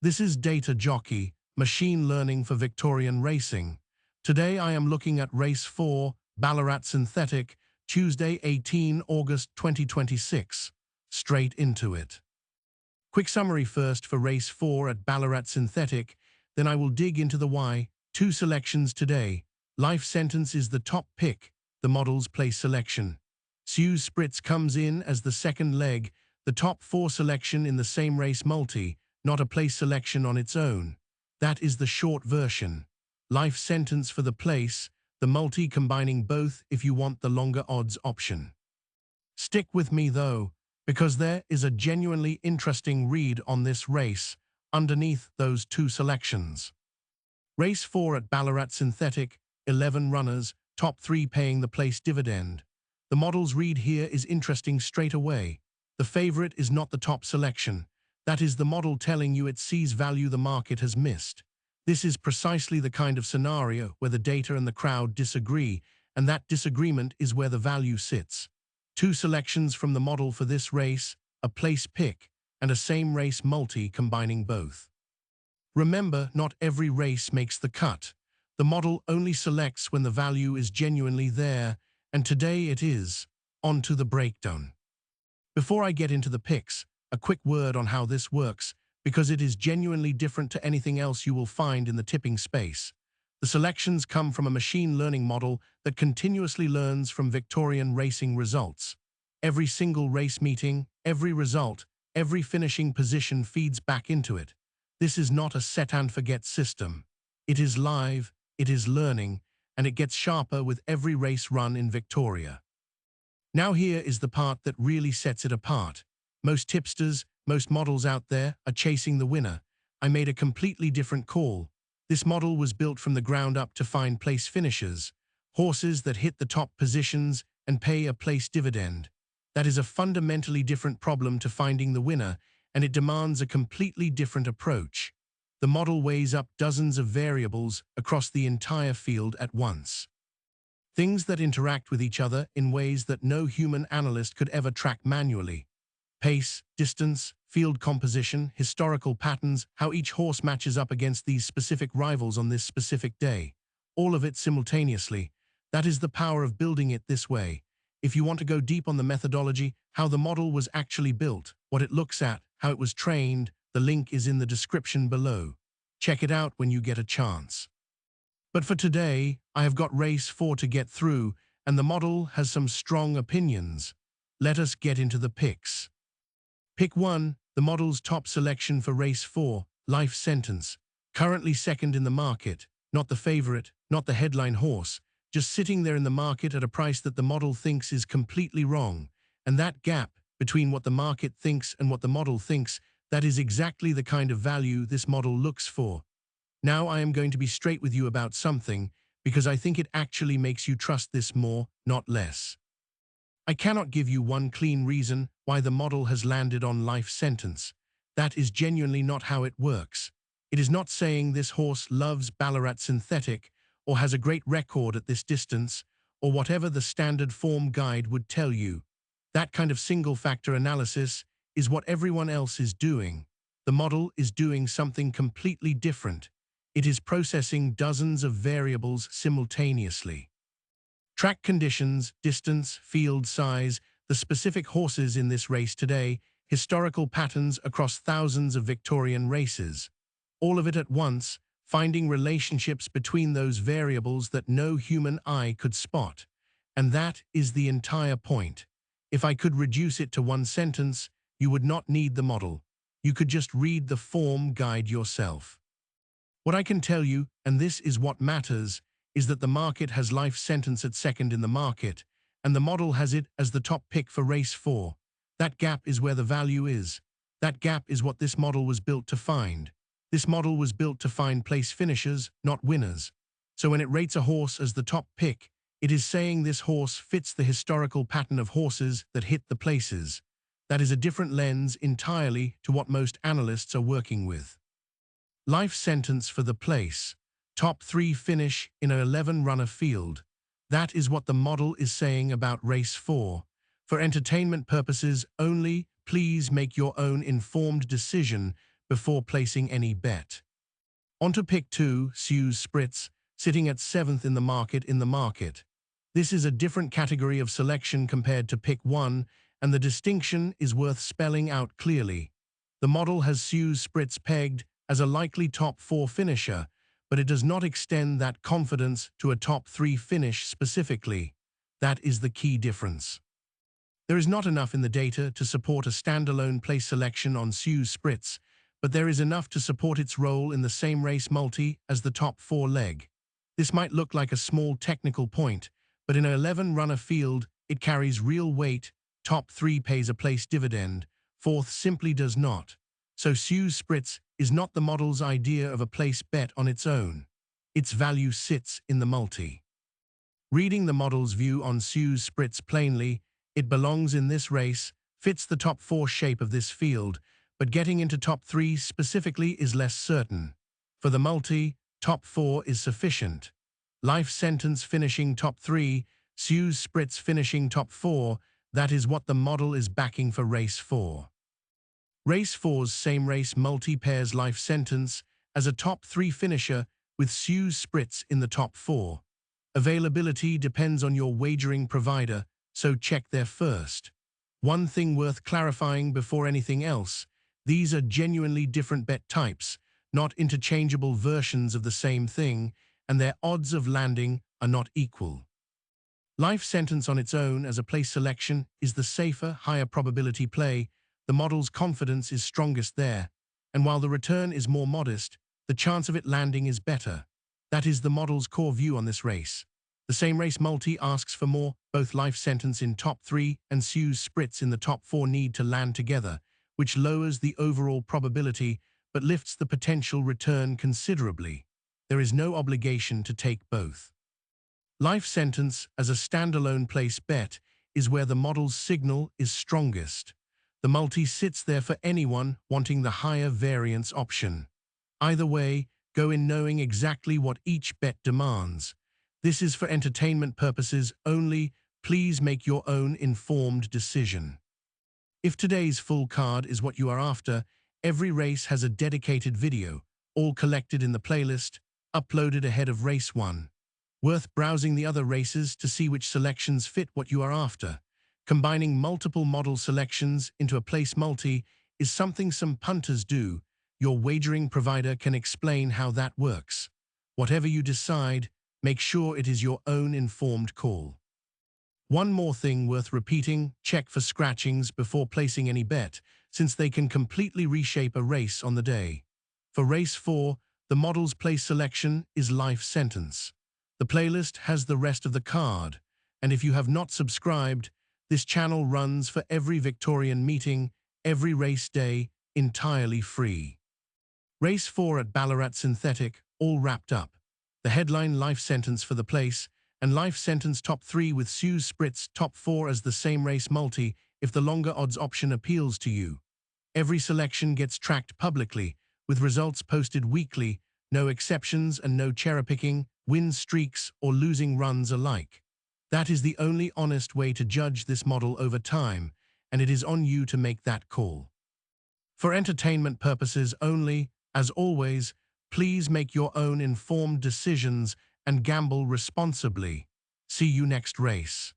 This is Data Jockey, machine learning for Victorian racing. Today I am looking at Race 4, Ballarat Synthetic, Tuesday 18 August 2026. Straight into it. Quick summary first for Race 4 at Ballarat Synthetic, then I will dig into the why. Two selections today. Life Sentence is the top pick, the model's place selection. Sue's Spritz comes in as the second leg, the top four selection in the same race multi, not a place selection on its own. That is the short version. Life Sentence for the place, the multi combining both if you want the longer odds option. Stick with me though, because there is a genuinely interesting read on this race underneath those two selections. Race 4 at Ballarat Synthetic, 11 runners, top 3 paying the place dividend. The model's read here is interesting straight away. The favorite is not the top selection. That is the model telling you it sees value the market has missed. This is precisely the kind of scenario where the data and the crowd disagree, and that disagreement is where the value sits. Two selections from the model for this race, a place pick, and a same race multi combining both. Remember, not every race makes the cut. The model only selects when the value is genuinely there, and today it is. On to the breakdown. Before I get into the picks, a quick word on how this works, because it is genuinely different to anything else you will find in the tipping space. The selections come from a machine learning model that continuously learns from Victorian racing results. Every single race meeting, every result, every finishing position feeds back into it. This is not a set-and-forget system. It is live, it is learning, and it gets sharper with every race run in Victoria. Now here is the part that really sets it apart. Most tipsters, most models out there are chasing the winner. I made a completely different call. This model was built from the ground up to find place finishers, horses that hit the top positions and pay a place dividend. That is a fundamentally different problem to finding the winner, and it demands a completely different approach. The model weighs up dozens of variables across the entire field at once. Things that interact with each other in ways that no human analyst could ever track manually. Pace, distance, field composition, historical patterns, how each horse matches up against these specific rivals on this specific day. All of it simultaneously. That is the power of building it this way. If you want to go deep on the methodology, how the model was actually built, what it looks at, how it was trained, the link is in the description below. Check it out when you get a chance. But for today, I have got Race 4 to get through, and the model has some strong opinions. Let us get into the picks. Pick 1, the model's top selection for Race 4, Life Sentence. Currently second in the market, not the favorite, not the headline horse, just sitting there in the market at a price that the model thinks is completely wrong. And that gap between what the market thinks and what the model thinks, that is exactly the kind of value this model looks for. Now I am going to be straight with you about something, because I think it actually makes you trust this more, not less. I cannot give you one clean reason why the model has landed on Life Sentence. That is genuinely not how it works. It is not saying this horse loves Ballarat Synthetic, or has a great record at this distance, or whatever the standard form guide would tell you. That kind of single-factor analysis is what everyone else is doing. The model is doing something completely different. It is processing dozens of variables simultaneously. Track conditions, distance, field size, the specific horses in this race today, historical patterns across thousands of Victorian races. All of it at once, finding relationships between those variables that no human eye could spot. And that is the entire point. If I could reduce it to one sentence, you would not need the model. You could just read the form guide yourself. What I can tell you, and this is what matters, is that the market has Life Sentence at second in the market, and the model has it as the top pick for Race 4. That gap is where the value is. That gap is what this model was built to find. This model was built to find place finishers, not winners. So when it rates a horse as the top pick, it is saying this horse fits the historical pattern of horses that hit the places. That is a different lens entirely to what most analysts are working with. Life Sentence for the place. Top 3 finish in an 11-runner field. That is what the model is saying about Race 4. For entertainment purposes only, please make your own informed decision before placing any bet. On to pick 2, Suze Spritz, sitting at 7th in the market. This is a different category of selection compared to pick 1, and the distinction is worth spelling out clearly. The model has Suze Spritz pegged as a likely top 4 finisher, but it does not extend that confidence to a top 3 finish specifically. That is the key difference. There is not enough in the data to support a standalone place selection on Suze Spritz, but there is enough to support its role in the same race multi as the top 4 leg. This might look like a small technical point, but in an 11-runner field, it carries real weight. Top 3 pays a place dividend, 4th simply does not. So Suze Spritz is not the model's idea of a place bet on its own. Its value sits in the multi. Reading the model's view on Suze Spritz plainly, it belongs in this race, fits the top 4 shape of this field, but getting into top 3 specifically is less certain. For the multi, top 4 is sufficient. Life sentence finishing top 3, Suze Spritz finishing top 4, that is what the model is backing for race 4. Race 4's same race multi pairs life sentence as a top 3 finisher with Suze Spritz in the top 4. Availability depends on your wagering provider, so check there first. One thing worth clarifying before anything else, these are genuinely different bet types, not interchangeable versions of the same thing, and their odds of landing are not equal. Life sentence on its own as a place selection is the safer, higher probability play. The model's confidence is strongest there, and while the return is more modest, the chance of it landing is better. That is the model's core view on this race. The same race multi asks for more. Both life sentence in top 3 and Suze Spritz in the top 4 need to land together, which lowers the overall probability but lifts the potential return considerably. There is no obligation to take both. Life sentence as a standalone place bet is where the model's signal is strongest. The multi sits there for anyone wanting the higher variance option. Either way, go in knowing exactly what each bet demands. This is for entertainment purposes only. Please make your own informed decision. If today's full card is what you are after, every race has a dedicated video, all collected in the playlist, uploaded ahead of race 1. Worth browsing the other races to see which selections fit what you are after. Combining multiple model selections into a place multi is something some punters do. Your wagering provider can explain how that works. Whatever you decide, make sure it is your own informed call. One more thing worth repeating, check for scratchings before placing any bet, since they can completely reshape a race on the day. For race 4, the model's place selection is life sentence. The playlist has the rest of the card, and if you have not subscribed, this channel runs for every Victorian meeting, every race day, entirely free. Race 4 at Ballarat Synthetic, all wrapped up. The headline life sentence for the place, and life sentence top 3 with Suze Spritz top 4 as the same race multi if the longer odds option appeals to you. Every selection gets tracked publicly, with results posted weekly, no exceptions and no cherry-picking, win streaks or losing runs alike. That is the only honest way to judge this model over time, and it is on you to make that call. For entertainment purposes only, as always, please make your own informed decisions and gamble responsibly. See you next race.